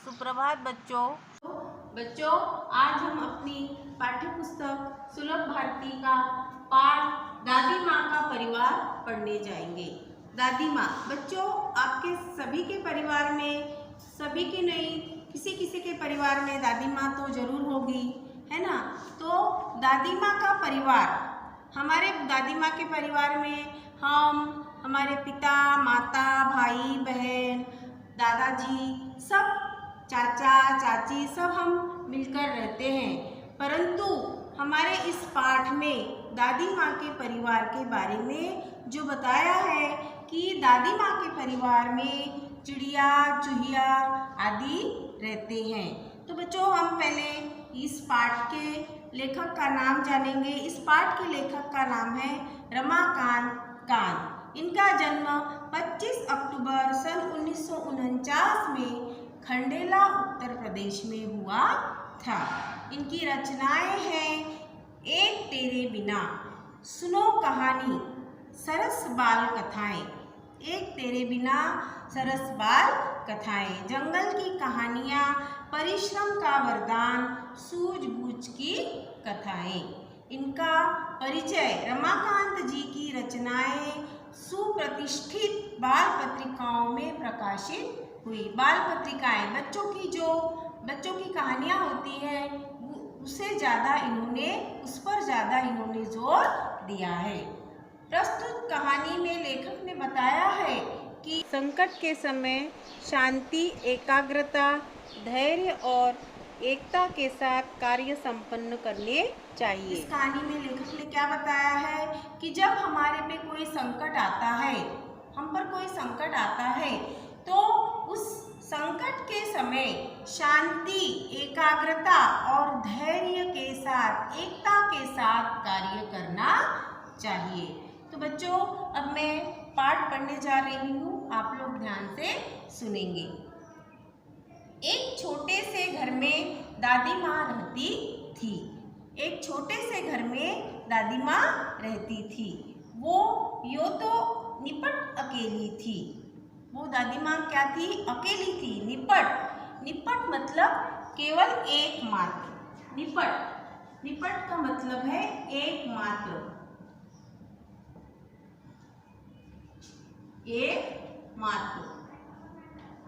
सुप्रभात बच्चों। आज हम अपनी पाठ्य पुस्तक सुलभ भारती का पाठ दादी माँ का परिवार पढ़ने जाएंगे। दादी माँ बच्चों, आपके सभी के परिवार में, सभी के नहीं, किसी किसी के परिवार में दादी माँ तो जरूर होगी, है ना। तो दादी माँ का परिवार, हमारे दादी माँ के परिवार में हम, हमारे पिता, माता, भाई बहन, दादाजी, सब चाचा चाची, सब हम मिलकर रहते हैं। परंतु हमारे इस पाठ में दादी माँ के परिवार के बारे में जो बताया है कि दादी माँ के परिवार में चिड़िया, चूहिया आदि रहते हैं। तो बच्चों, हम पहले इस पाठ के लेखक का नाम जानेंगे। इस पाठ के लेखक का नाम है रमाकांत कांत। इनका जन्म 25 अक्टूबर सन 1949 में खंडेला उत्तर प्रदेश में हुआ था। इनकी रचनाएं हैं एक तेरे बिना, सुनो कहानी, सरस बाल कथाएं। एक तेरे बिना, सरस बाल कथाएं, जंगल की कहानियाँ, परिश्रम का वरदान, सूझबूझ की कथाएं। इनका परिचय, रमाकांत जी की रचनाएं सुप्रतिष्ठित बाल पत्रिकाओं में प्रकाशित हुई। बाल पत्रिकाएं, बच्चों की कहानियां होती हैं, उस पर ज़्यादा इन्होंने जोर दिया है। प्रस्तुत कहानी में लेखक ने बताया है कि संकट के समय शांति, एकाग्रता, धैर्य और एकता के साथ कार्य संपन्न करने चाहिए। इस कहानी में लेखक ने क्या बताया है कि जब हमारे पे कोई संकट आता है, हम पर कोई संकट आता है, तो उस संकट के समय शांति, एकाग्रता और धैर्य के साथ, एकता के साथ कार्य करना चाहिए। तो बच्चों, अब मैं पाठ पढ़ने जा रही हूँ, आप लोग ध्यान से सुनेंगे। एक छोटे से घर में दादी माँ रहती थी। एक छोटे से घर में दादी माँ रहती थी। वो यो तो निपट अकेली थी। वो दादी माँ क्या थी? अकेली थी। निपट मतलब केवल एकमात्र। निपट का मतलब है एकमात्र,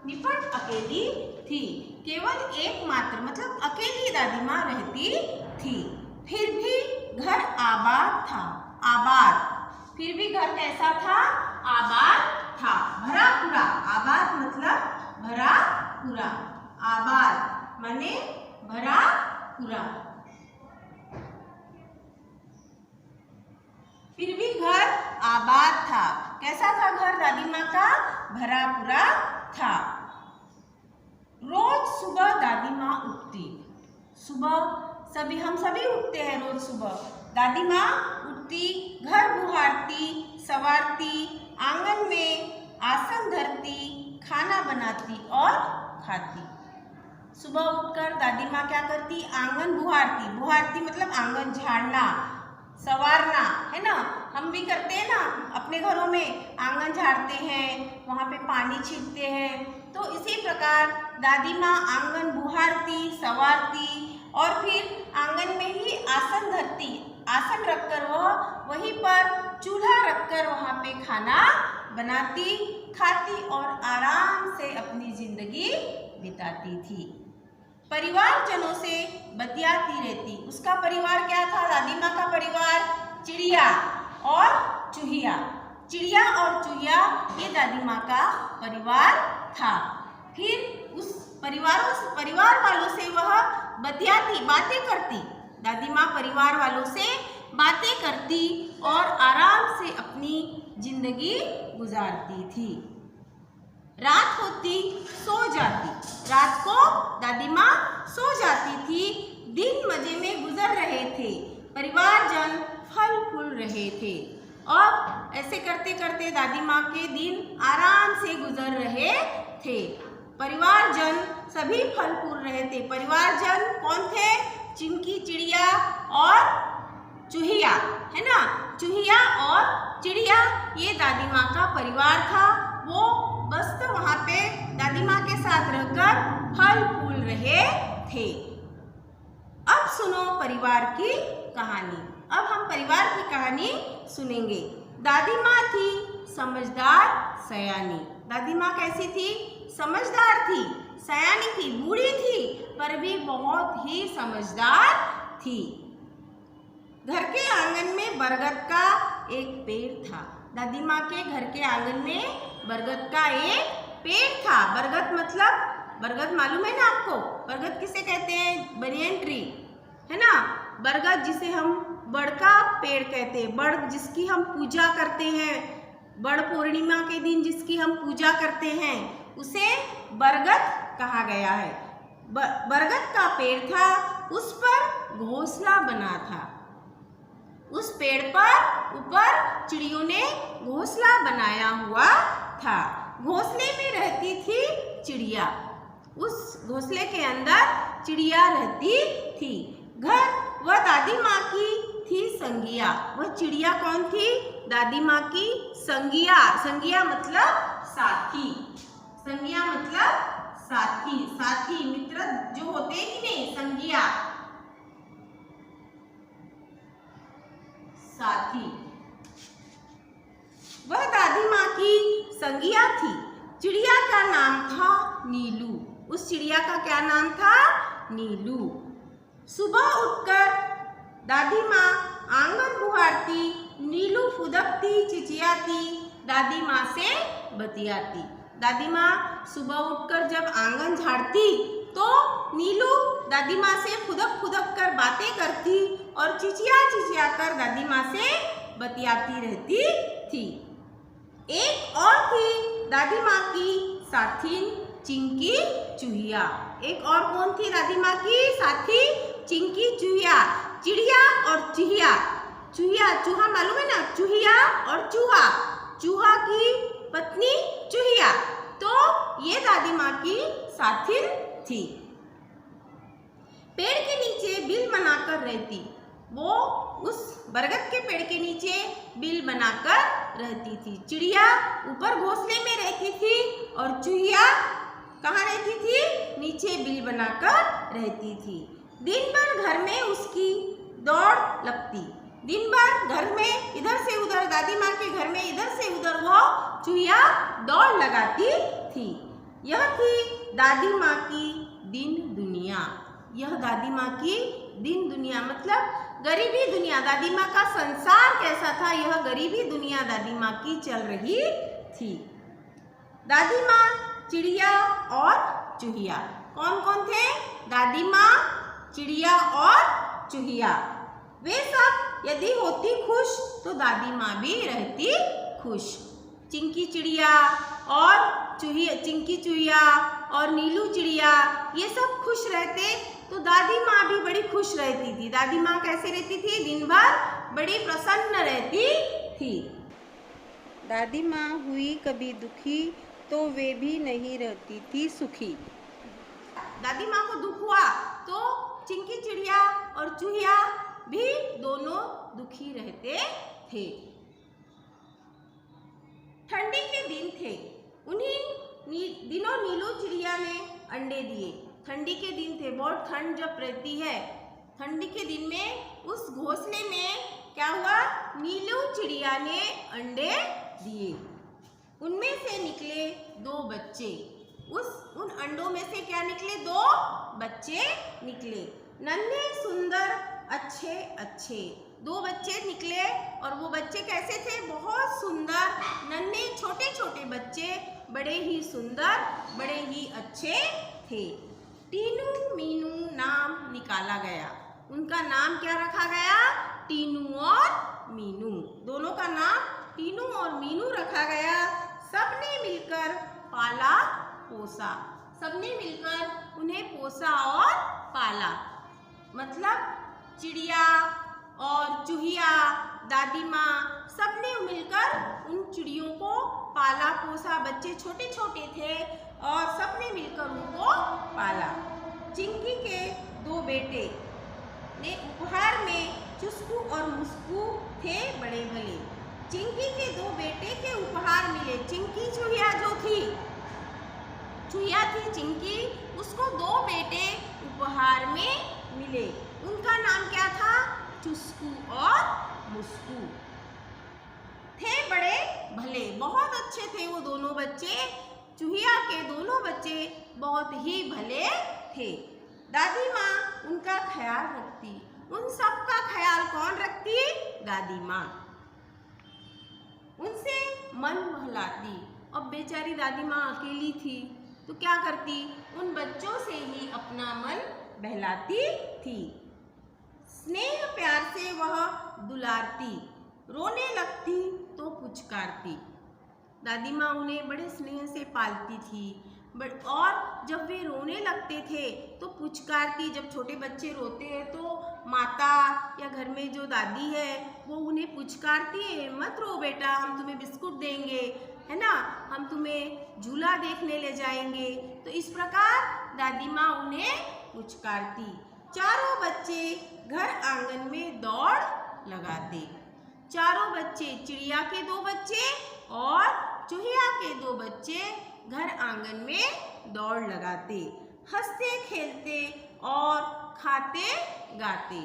निपट अकेली थी, केवल एकमात्र मतलब अकेली दादी माँ रहती थी। फिर भी घर आबाद था। फिर भी घर कैसा था? आबाद था, भरा पूरा। आबाद मतलब भरा पूरा। आबाद माने भरा पूरा। फिर भी घर आबाद था। कैसा था घर दादी माँ का? भरा पूरा था। रोज सुबह दादी माँ उठती। हम सभी उठते हैं रोज सुबह। दादी माँ उठती, घर बुहारती, संवारती, आंगन में आसन धरती, खाना बनाती और खाती। सुबह उठकर दादी माँ क्या करती? आंगन बुहारती मतलब आंगन झाड़ना, संवारना, है ना। हम भी करते हैं ना, अपने घरों में आंगन झाड़ते हैं, वहाँ पे पानी छींटते हैं। तो इसी प्रकार दादी माँ आंगन बुहारती, संवारती और फिर आंगन में ही आसन धरती। आसन रखकर वहीं पर चूल्हा रखकर वहाँ पे खाना बनाती, खाती और आराम से अपनी जिंदगी बिताती थी। परिवारजनों से बतियाती रहती। उसका परिवार क्या था? दादी माँ का परिवार चिड़िया और चूहिया। चिड़िया और चूहिया ये दादी माँ का परिवार था। फिर उस परिवार वालों से वह बतियाती, बातें करती। दादी माँ परिवार वालों से बातें करती और आराम से अपनी जिंदगी गुजारती थी। रात होती सो जाती। रात को दादी माँ सो जाती थी। दिन मजे में गुजर रहे थे। परिवारजन फल फूल रहे थे। और ऐसे करते करते दादी माँ के दिन आराम से गुजर रहे थे। परिवारजन सभी फल फूल रहे थे। परिवारजन कौन थे? चिंकी, चिड़िया और चूहिया, है ना। चूहिया और चिड़िया ये दादी माँ का परिवार था। वो बस तो वहाँ पे दादी माँ के साथ रहकर फल थे। अब सुनो परिवार की कहानी। अब हम परिवार की कहानी सुनेंगे। दादी माँ थी समझदार सयानी। दादी माँ कैसी थी? समझदार थी, सयानी थी, बूढ़ी थी, पर भी बहुत ही समझदार थी। घर के आंगन में बरगद का एक पेड़ था। दादी माँ के घर के आंगन में बरगद का एक पेड़ था। बरगद मतलब, बरगद मालूम है ना आपको? बरगद किसे कहते हैं? बनियन ट्री, है ना। बरगद जिसे हम बड़ का पेड़ कहते हैं, बड़ जिसकी हम पूजा करते हैं, बड़ पूर्णिमा के दिन जिसकी हम पूजा करते हैं, उसे बरगद कहा गया है। बरगद का पेड़ था, उस पर घोंसला बना था। उस पेड़ पर ऊपर चिड़ियों ने घोंसला बनाया हुआ था। घोंसले में रहती थी चिड़िया। उस घोंसले के अंदर चिड़िया रहती थी। घर वह दादी माँ की थी संगिया। वह चिड़िया कौन थी? दादी माँ की संगिया। संगिया मतलब साथी। संगिया मतलब साथी, साथी मित्र जो होते हैं कि नहीं, संगिया साथी। वह दादी माँ की संगिया थी। चिड़िया का नाम था नीलू। उस चिड़िया का क्या नाम था? नीलू। सुबह उठकर दादी माँ आंगन बुहारती, नीलू फुदकती, चिचियाती, दादी माँ से बतियाती। दादी माँ सुबह उठकर जब आंगन झाड़ती तो नीलू दादी माँ से फुदक फुदक कर बातें करती और चिचिया चिचिया कर दादी माँ से बतियाती रहती थी। एक और थी दादी माँ की साथी चिंकी चूहिया। एक और कौन थी दादी माँ की साथी? चिंकी चूहिया। चिड़िया और चूहिया, चूहिया चूहा मालूम है ना, चूहिया और चूहा, चूहा की पत्नी चूहिया। तो ये दादी माँ की साथी थी। पेड़ के नीचे बिल बनाकर रहती। वो उस बरगद के पेड़ के नीचे बिल बनाकर रहती थी। चिड़िया ऊपर घोंसले में रहती थी और चूहिया कहाँ रहती थी? नीचे बिल बनाकर रहती थी। दिन भर घर में उसकी दौड़ लगती। दिन भर घर में इधर से उधर, दादी माँ के घर में इधर से उधर वो चूहिया दौड़ लगाती थी। यह थी दादी माँ की दिन दुनिया। यह दादी माँ की दिन दुनिया मतलब गरीबी दुनिया। दादी माँ का संसार कैसा था? यह गरीबी दुनिया दादी माँ की चल रही थी। दादी माँ, चिड़िया और चूहिया। कौन कौन थे? दादी माँ, चिड़िया और चूहिया। वे सब यदि होती खुश तो दादी माँ भी रहती खुश। चिंकी चिड़िया और चिंकी चूहिया और नीलू चिड़िया ये सब खुश रहते तो दादी माँ भी बड़ी खुश रहती थी। दादी माँ कैसे रहती थी? दिन भर बड़ी प्रसन्न रहती थी। दादी माँ हुई कभी दुखी तो वे भी नहीं रहती थी सुखी। दादी माँ को दुख हुआ तो चिंकी चिड़िया और चूहिया भी दोनों दुखी रहते थे। ठंडी के दिन थे। उन्हीं दिनों नीलू चिड़िया ने अंडे दिए। ठंडी के दिन थे, बहुत ठंड जब रहती है, ठंडी के दिन में उस घोंसले में क्या हुआ? नीलू चिड़िया ने अंडे दिए। उनमें से निकले 2 बच्चे। उन अंडों में से क्या निकले? 2 बच्चे निकले, नन्हे सुंदर अच्छे अच्छे 2 बच्चे निकले। और वो बच्चे कैसे थे? बहुत सुंदर, नन्हे छोटे छोटे बच्चे, बड़े ही सुंदर, बड़े ही अच्छे थे। टीनू मीनू नाम निकाला गया। उनका नाम क्या रखा गया? टीनू और मीनू। दोनों का नाम टीनू और मीनू रखा गया। सबने मिलकर पाला पोसा। सबने मिलकर उन्हें पोसा और पाला। मतलब चिड़िया और चूहिया, दादी माँ सबने मिलकर उन चिड़ियों को पाला पोसा। बच्चे छोटे छोटे थे और सबने मिलकर उनको पाला। चिंकी के 2 बेटे ने उपहार में चुस्कू और मुस्कू थे बड़े भले। चिंकी के 2 बेटे के उपहार मिले। चिंकी चूहिया जो थी, चूहिया थी चिंकी, उसको 2 बेटे उपहार में मिले। उनका नाम क्या था? चुस्कू और मुस्कू। थे बड़े भले, बहुत अच्छे थे वो दोनों बच्चे। चूहिया के दोनों बच्चे बहुत ही भले थे। दादी माँ उनका ख्याल रखती। उन सब का ख्याल कौन रखती? दादी माँ। उनसे मन बहलाती। अब बेचारी दादी माँ अकेली थी तो क्या करती? उन बच्चों से ही अपना मन बहलाती थी। स्नेह प्यार से वह दुलारती, रोने लगती तो पुचकारती। दादी माँ उन्हें बड़े स्नेह से पालती थी। और जब वे रोने लगते थे तो पुचकारती। जब छोटे बच्चे रोते हैं तो माता या घर में जो दादी है वो उन्हें पुचकारती है, मत रो बेटा, हम तुम्हें बिस्कुट देंगे, है ना, हम तुम्हें झूला देखने ले जाएंगे। तो इस प्रकार दादी माँ उन्हें पुचकारती। चारों बच्चे घर आंगन में दौड़ लगाते। चारों बच्चे, चिड़िया के 2 बच्चे और चूहिया के 2 बच्चे घर आंगन में दौड़ लगाते, हंसते खेलते और खाते गाते।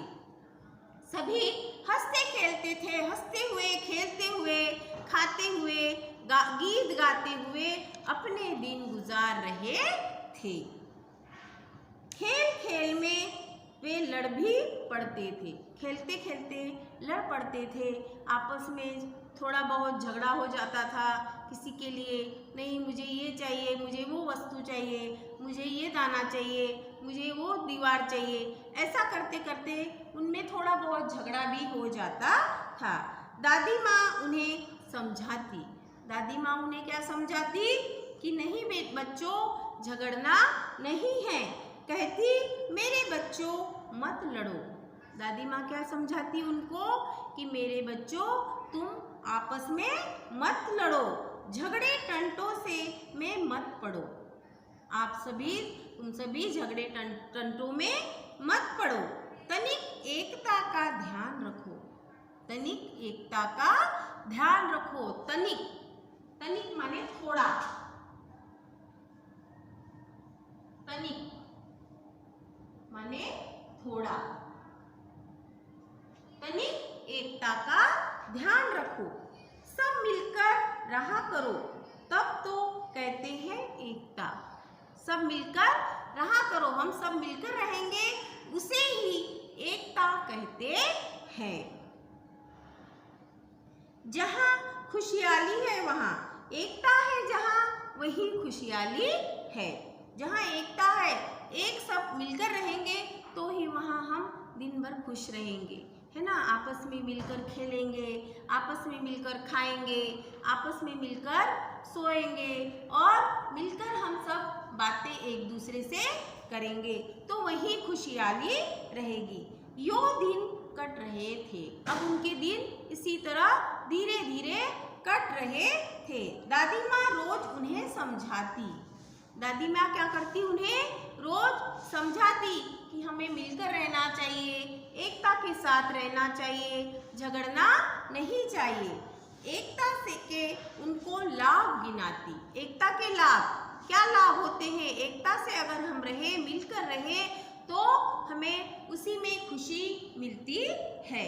सभी हंसते खेलते थे, हंसते हुए, खेलते हुए, खाते हुए, गीत गाते हुए अपने दिन गुजार रहे थे। खेल खेल में वे लड़ भी पड़ते थे। खेलते खेलते लड़ पड़ते थे। आपस में थोड़ा बहुत झगड़ा हो जाता था। किसी के लिए नहीं, मुझे ये चाहिए, मुझे वो वस्तु चाहिए, मुझे ये दाना चाहिए, मुझे वो दीवार चाहिए। ऐसा करते करते उनमें थोड़ा बहुत झगड़ा भी हो जाता था। दादी माँ उन्हें समझाती। दादी माँ उन्हें क्या समझाती? कि नहीं बच्चों, झगड़ना नहीं है। कहती, मेरे बच्चों मत लड़ो। दादी माँ क्या समझाती उनको? कि मेरे बच्चों तुम आपस में मत लड़ो, झगड़े टंटों से में मत पड़ो। तुम सभी झगड़े टंटों में मत पड़ो। तनिक एकता का ध्यान रखो। तनिक एकता का ध्यान रखो। तनिक, तनिक माने थोड़ा, तनिक माने थोड़ा। तनिक एकता का ध्यान रखो। सब मिलकर रहा करो, तब तो कहते हैं एकता। सब मिलकर रहा करो, हम सब मिलकर रहेंगे, उसे ही एकता कहते हैं। जहाँ खुशहाली है वहाँ एकता है, जहाँ वही खुशहाली है। जहाँ एकता है, एक सब मिलकर रहेंगे तो ही वहाँ हम दिन भर खुश रहेंगे, है ना। आपस में मिलकर खेलेंगे, आपस में मिलकर खाएंगे, आपस में मिलकर सोएंगे और मिलकर हम सब बातें एक दूसरे से करेंगे तो वही खुशहाली रहेगी। यो दिन कट रहे थे। अब उनके दिन इसी तरह धीरे धीरे कट रहे थे। दादी माँ रोज उन्हें समझाती। दादी माँ क्या करती? उन्हें रोज समझाती कि हमें मिलकर रहना चाहिए, एकता के साथ रहना चाहिए, झगड़ना नहीं चाहिए। एकता से के उनको लाभ गिनाती। एकता के लाभ, क्या लाभ होते हैं? एकता से अगर हम रहे, मिलकर रहे तो हमें उसी में खुशी मिलती है।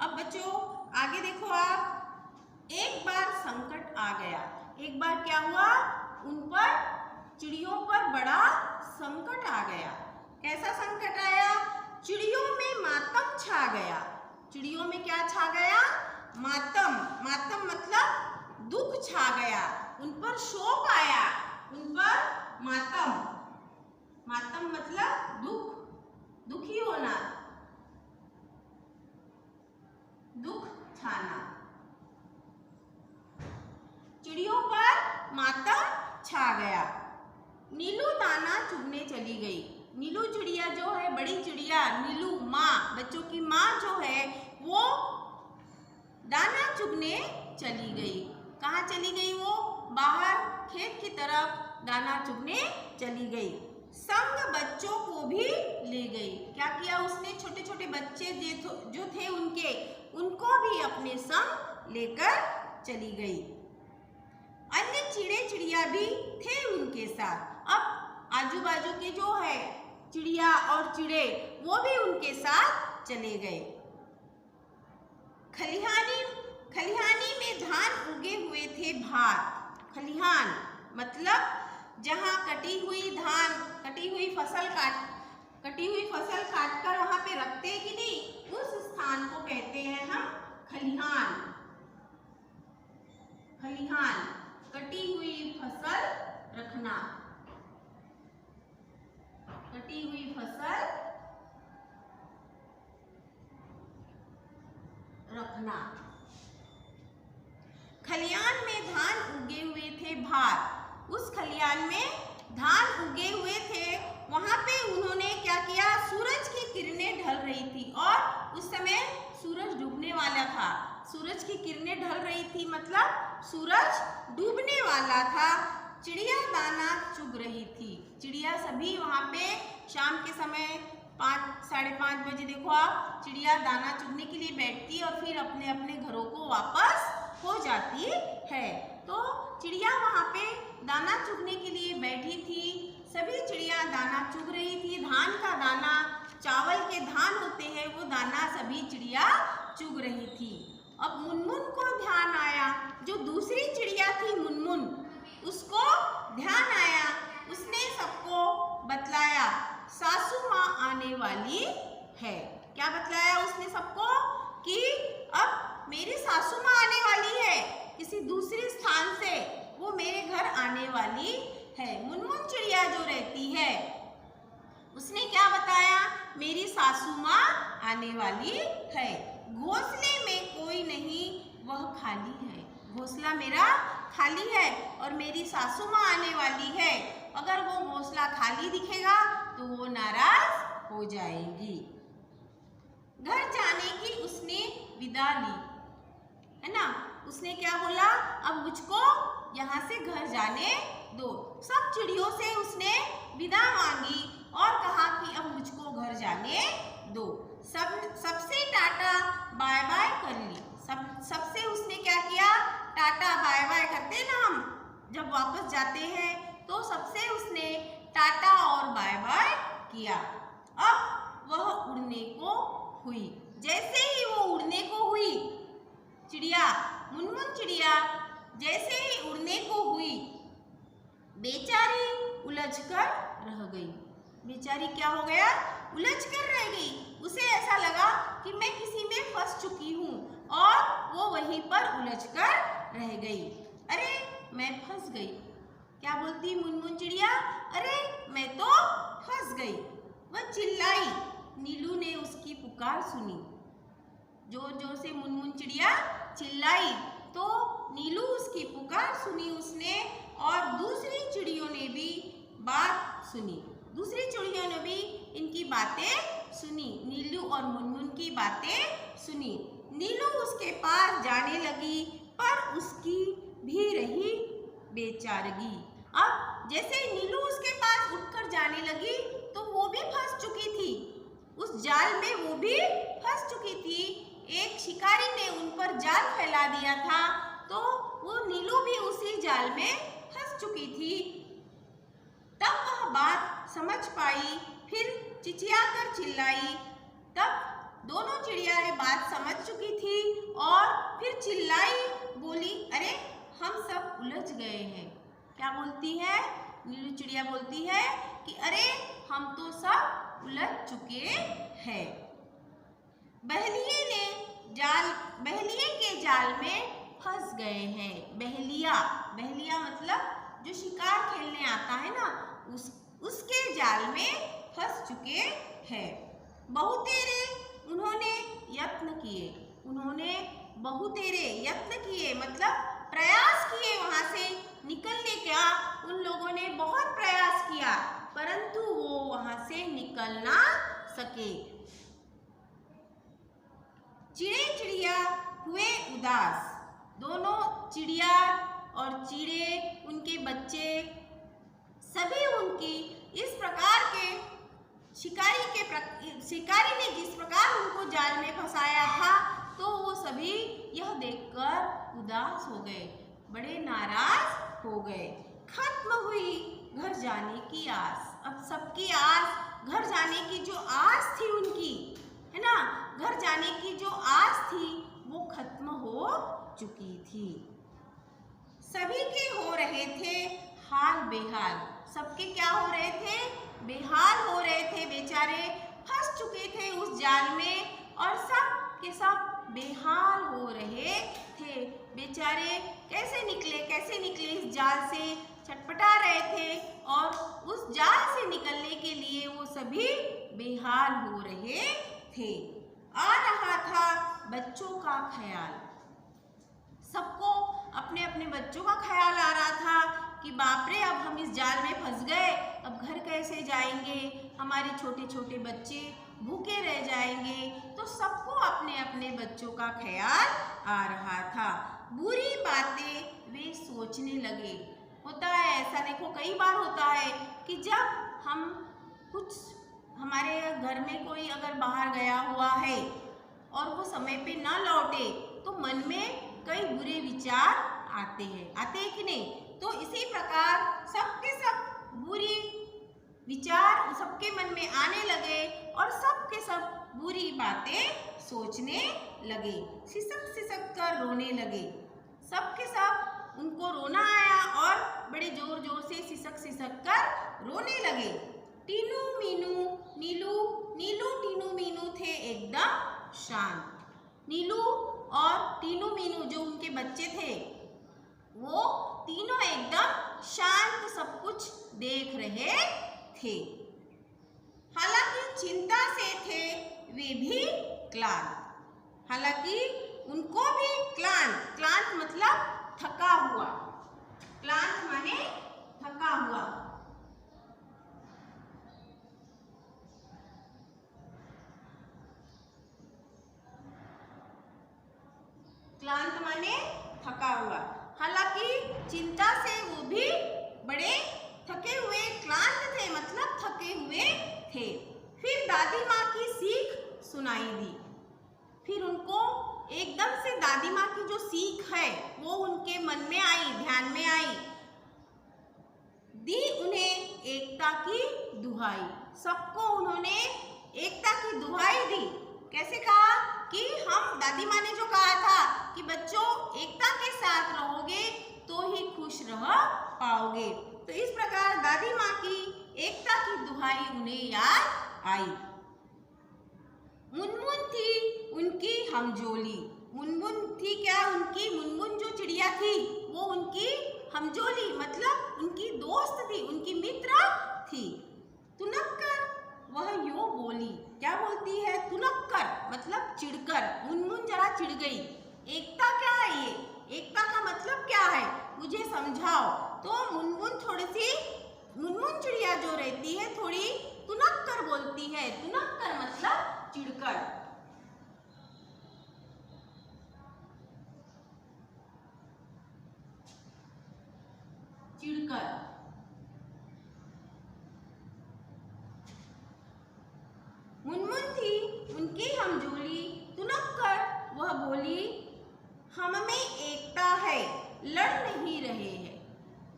अब बच्चों आगे देखो आप। एक बार संकट आ गया। एक बार क्या हुआ? उन पर, चिड़ियों पर बड़ा संकट आ गया। कैसा संकट आया? चिड़ियों में मातम छा गया। चिड़ियों में क्या छा गया? मातम। मातम मतलब दुख छा गया। उन पर शोक आया, उन पर मातम। मातम मतलब दुख, दुखी होना, दुख छाना। चिड़ियों पर मातम छा गया। नीलू दाना चुगने चली गई। नीलू चिड़िया जो है, बड़ी चिड़िया नीलू माँ, बच्चों की माँ जो है, वो दाना चुगने चली गई। कहाँ चली गई वो? बाहर खेत की तरफ दाना चुगने चली गई। संग बच्चों को भी ले गई। क्या किया उसने? छोटे छोटे बच्चे जो थे उनको भी अपने संग लेकर चली गई। अन्य चिड़े चिड़िया भी थे उनके साथ। अब आजू बाजू के जो है चिड़िया और चिड़े वो भी उनके साथ चले गए। खलिहानी में धान उगे हुए थे भात। खलिहान मतलब जहाँ कटी हुई फसल काट कर वहाँ पे रखते हैं कि नहीं, उस स्थान को कहते हैं हम खलिहान। खलिहान कटी हुई फसल रखना, कटी हुई फसल रखना। खलिहान में धान उगे हुए थे भात। उस खलिहान में धान उगे हुए थे, वहां पे उन्होंने क्या किया, सूरज की किरणें ढल रही थी और उस समय सूरज डूबने वाला था। सूरज की किरणें ढल रही थी मतलब सूरज डूबने वाला था। चिड़िया दाना चुग रही थी। चिड़िया सभी वहां पे शाम के समय 5-5:30 बजे देखो आप, चिड़िया दाना चुगने के लिए बैठती और फिर अपने अपने घरों को वापस हो जाती है। तो चिड़िया वहाँ पे दाना चुगने के लिए बैठी थी। सभी चिड़िया दाना चुग रही थी। धान का दाना, चावल के धान होते हैं, वो दाना सभी चिड़िया चुग रही थी। अब मुनमुन को ध्यान आया, जो दूसरी चिड़िया थी मुनमुन, उसको ध्यान आया। उसने सबको बतलाया सासू माँ आने वाली है। क्या बतलाया उसने सबको कि अब मेरी सासू माँ आने वाली है, किसी दूसरे स्थान से वो मेरे घर आने वाली है। मुनमुन चिड़िया जो रहती है उसने क्या बताया, मेरी सासू माँ आने वाली है। घोंसले में कोई नहीं वह खाली है। घोंसला मेरा खाली है और मेरी सासू माँ आने वाली है। अगर वो घोंसला खाली दिखेगा तो वो नाराज हो जाएगी। घर जाने की उसने विदा ली, है ना। उसने क्या बोला, अब मुझको यहाँ से घर जाने दो। सब चिड़ियों से उसने विदा मांगी और कहा कि अब मुझको घर जाने दो। सबसे टाटा बाय बाय कर ली। सबसे उसने क्या किया, टाटा बाय बाय करते ना हम जब वापस जाते हैं, तो सबसे उसने टाटा और बाय बाय किया। अब वह उड़ने को हुई। जैसे ही वो उड़ने को हुई, चिड़िया मुनमुन चिड़िया जैसे ही उड़ने को हुई, बेचारी उलझकर रह गई। बेचारी क्या हो गया, उलझकर रह गई। उसे ऐसा लगा कि मैं किसी में फंस चुकी हूँ और वो वहीं पर उलझकर रह गई। अरे मैं फंस गई। क्या बोलती मुनमुन चिड़िया, अरे मैं तो फंस गई। वह चिल्लाई। नीलू ने उसकी पुकार सुनी। जोर जोर से मुनमुन चिड़िया चिल्लाई तो नीलू उसकी पुकार सुनी उसने, और दूसरी चिड़ियों ने भी बात सुनी। दूसरी चिड़ियों ने भी इनकी बातें सुनी, नीलू और मुनमुन की बातें सुनी। नीलू उसके पास जाने लगी, पर उसकी भी रही बेचारगी। अब जैसे नीलू उसके पास उठकर जाने लगी तो वो भी फंस चुकी थी, उस जाल में वो भी फंस चुकी थी। एक शिकारी ने उन पर जाल फैला दिया था, तो वो नीलू भी उसी जाल में फंस चुकी थी। तब वह बात समझ पाई, फिर चिचियाकर चिल्लाई। तब दोनों चिड़िया ये बात समझ चुकी थी और फिर चिल्लाई, बोली, अरे हम सब उलझ गए हैं। क्या बोलती है नीलू चिड़िया, बोलती है कि अरे हम तो सब उलझ चुके हैं। बहेलिए के जाल में फंस गए हैं। बहेलिया मतलब जो शिकार खेलने आता है ना, उसके जाल में फंस चुके हैं। बहुतेरे उन्होंने यत्न किए मतलब प्रयास किए वहां से निकलने का। उन लोगों ने बहुत प्रयास किया, परंतु वो वहां से निकल ना सके। चिड़िया हुए उदास। दोनों चिड़िया और चिड़े, उनके बच्चे, सभी उनकी इस प्रकार के शिकारी ने जिस प्रकार उनको जाल में फंसाया था, तो वो सभी यह देखकर उदास हो गए, बड़े नाराज हो गए। खत्म हुई घर जाने की आस। अब सबकी आस, घर जाने की जो आस थी उनकी, है ना, घर जाने की जो आस थी वो खत्म हो चुकी थी। सभी के हो रहे थे हाल बेहाल। सबके क्या हो रहे थे? बेहाल हो रहे थे, बेचारे फंस चुके थे उस जाल में और सब के सब बेहाल हो रहे थे। बेचारे कैसे निकले इस जाल से, छटपटा रहे थे और उस जाल से निकलने के लिए वो सभी बेहाल हो रहे थे। आ रहा था बच्चों का ख्याल। सबको अपने अपने बच्चों का ख्याल आ रहा था कि बाप रे, अब हम इस जाल में फंस गए, अब घर कैसे जाएंगे, हमारे छोटे छोटे बच्चे भूखे रह जाएंगे। तो सबको अपने अपने बच्चों का ख्याल आ रहा था। बुरी बातें वे सोचने लगे। होता है ऐसा, देखो कई बार होता है कि जब हम कुछ, हमारे घर में कोई अगर बाहर गया हुआ है और वो समय पे ना लौटे तो मन में कई बुरे विचार आते हैं कि नहीं? तो इसी प्रकार सबके सब बुरी विचार सबके मन में आने लगे और सबके सब बुरी बातें सोचने लगे, सिसक सिसक कर रोने लगे। सबके सब उनको रोना आया और बड़े जोर जोर से सिसक सिसक कर रोने लगे। टीनू मीनू नीलू, नीलू टीनू मीनू थे एकदम शांत। नीलू और टीनू मीनू जो उनके बच्चे थे वो तीनों एकदम शांत सब कुछ देख रहे थे। हालांकि चिंता से थे वे भी क्लांत। हालांकि उनको भी क्लांत मतलब थका हुआ। क्लांत माने थका हुआ। क्लांत माने थका हुआ। हालांकि चिंता से वो भी बड़े थके हुए, क्लांत थे मतलब थके हुए थे। फिर दादी माँ की सीख सुनाई दी। फिर उनको एकदम से दादी माँ की जो सीख है वो उनके मन में आई, ध्यान में आई। दी उन्हें एकता की दुहाई। सबको उन्होंने एकता की दुहाई दी। कैसे कहा कि हम, दादी माँ ने जो कहा था कि बच्चों एकता के साथ रहोगे तो ही खुश रह पाओगे, तो इस प्रकार दादी माँ की एकता की दुहाई उन्हें याद आई। मुनमुन थी उनकी हमजोली। मुनमुन थी क्या? उनकी मुनमुन जो चिड़िया थी वो उनकी हमजोली मतलब उनकी दोस्त थी, उनकी मित्र थी। तुनक्कर वह यो बोली। क्या बोलती है? तुनक्कर मतलब चिढ़कर। मुनमुन जरा चिढ़ गई। एकता क्या है ये? एकता का मतलब क्या है? मुझे समझाओ। तो मुनमुन थोड़ी सी, मुनमुन चिड़िया जो रहती है थोड़ी तुनक्कर बोलती है। तुनक्कर मतलब चिढ़कर। चिढ़कर। मुनमुन थी उनकी हमजोली। तुनक्कर वह बोली, हम में एकता है, लड़ नहीं रहे हैं।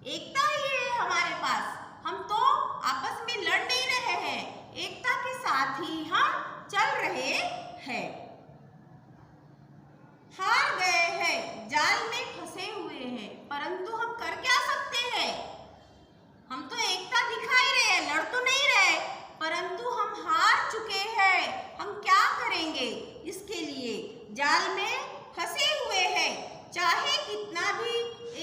एकता ही है हमारे पास, हम तो आपस में लड़ नहीं रहे हैं, एकता के साथ ही हम चल रहे हैं। हार गए हैं, जाल में फंसे हुए हैं, परंतु हम कर क्या सकते हैं? हम तो एकता दिखा ही रहे हैं, लड़ तो नहीं रहे, परंतु हम हार चुके हैं। हम क्या करेंगे? इसके लिए जाल में फंसे हुए हैं, चाहे कितना भी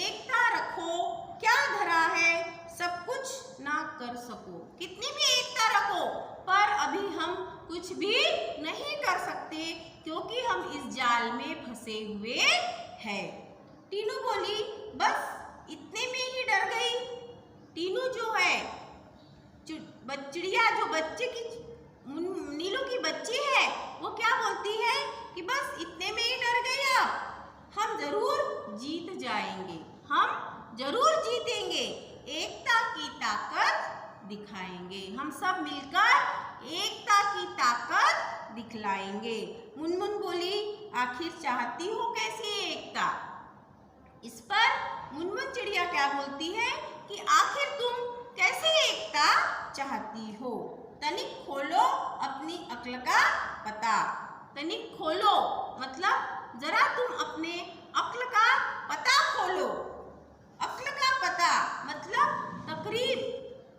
एकता रखो, क्या धरा है, सब कुछ ना कर सको। कितनी भी एकता रखो पर अभी हम कुछ भी नहीं कर सकते क्योंकि हम इस जाल में फंसे हुए हैं। टीनू बोली, बस इतने में ही डर गई। टीनू जो है चिड़िया, जो बच्चे की, नीलू की बच्ची है, वो क्या बोलती है कि बस इतने में ही डर गई, अब हम जरूर जीत जाएंगे, हम जरूर जीतेंगे, एकता की ताकत दिखाएंगे, हम सब मिलकर एकता की ताकत दिखलाएंगे। मुनमुन बोली, आखिर चाहती हो कैसी एकता? इस पर मुनमुन चिड़िया क्या बोलती है कि आखिर तुम कैसे चाहती हो। तनिक खोलो अपनी अक्ल का पता। तनिक खोलो मतलब जरा तुम अपने अक्ल का पता खोलो। अक्ल का पता मतलब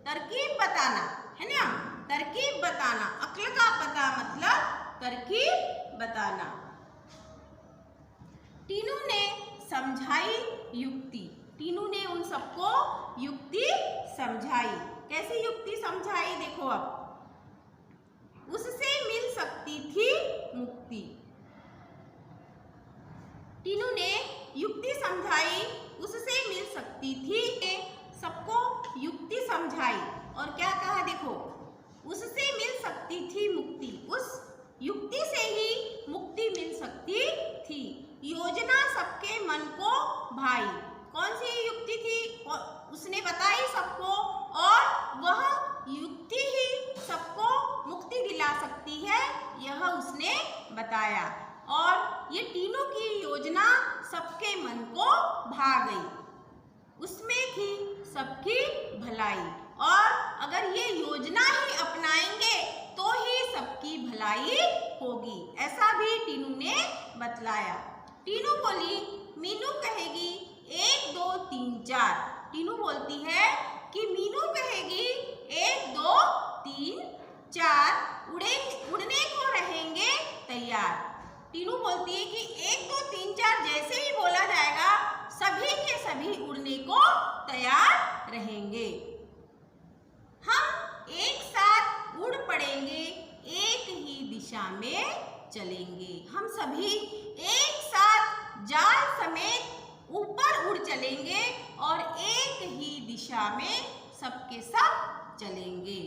तरकीब बताना, है ना। तरकीब बताना, अक्ल का पता मतलब तरकीब बताना। टीनू ने समझाई युक्ति। टीनू ने उन सबको युक्ति समझाई। कैसी युक्ति समझाई देखो अब। उससे मिल सकती थी मुक्ति। टीनू ने युक्ति समझाई, उससे मिल सकती थी। सबको युक्ति समझाई और क्या कहा देखो, उससे मिल सकती थी मुक्ति। उस युक्ति से ही मुक्ति मिल सकती थी। योजना सबके मन को भाई। कौन सी युक्ति थी? उसने बताई सबको और वह युक्ति ही सबको मुक्ति दिला सकती है, यह उसने बताया। और ये टीनू की योजना सबके मन को भा गई। उसमें थी सबकी भलाई और अगर ये योजना ही अपनाएंगे तो ही सबकी भलाई होगी, ऐसा भी टीनू ने बतलाया। टीनू बोली, मीनू कहेगी 1 2 3 4। टीनू बोलती है कि मीनू कहेगी 1 2 3 4, उड़ने को रहेंगे तैयार। टीनू बोलती है कि 1 2 3 4 जैसे ही बोला जाएगा सभी के सभी उड़ने को तैयार रहेंगे। हम एक साथ उड़ पड़ेंगे, एक ही दिशा में चलेंगे। हम सभी एक साथ जाल समेत ऊपर उड़ चलेंगे और एक ही दिशा में सबके सब चलेंगे।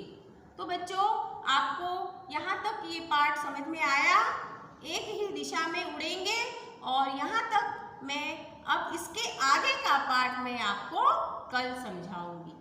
तो बच्चों, आपको यहाँ तक ये पाठ समझ में आया? एक ही दिशा में उड़ेंगे और यहाँ तक मैं अब इसके आगे का पाठ मैं आपको कल समझाऊंगी।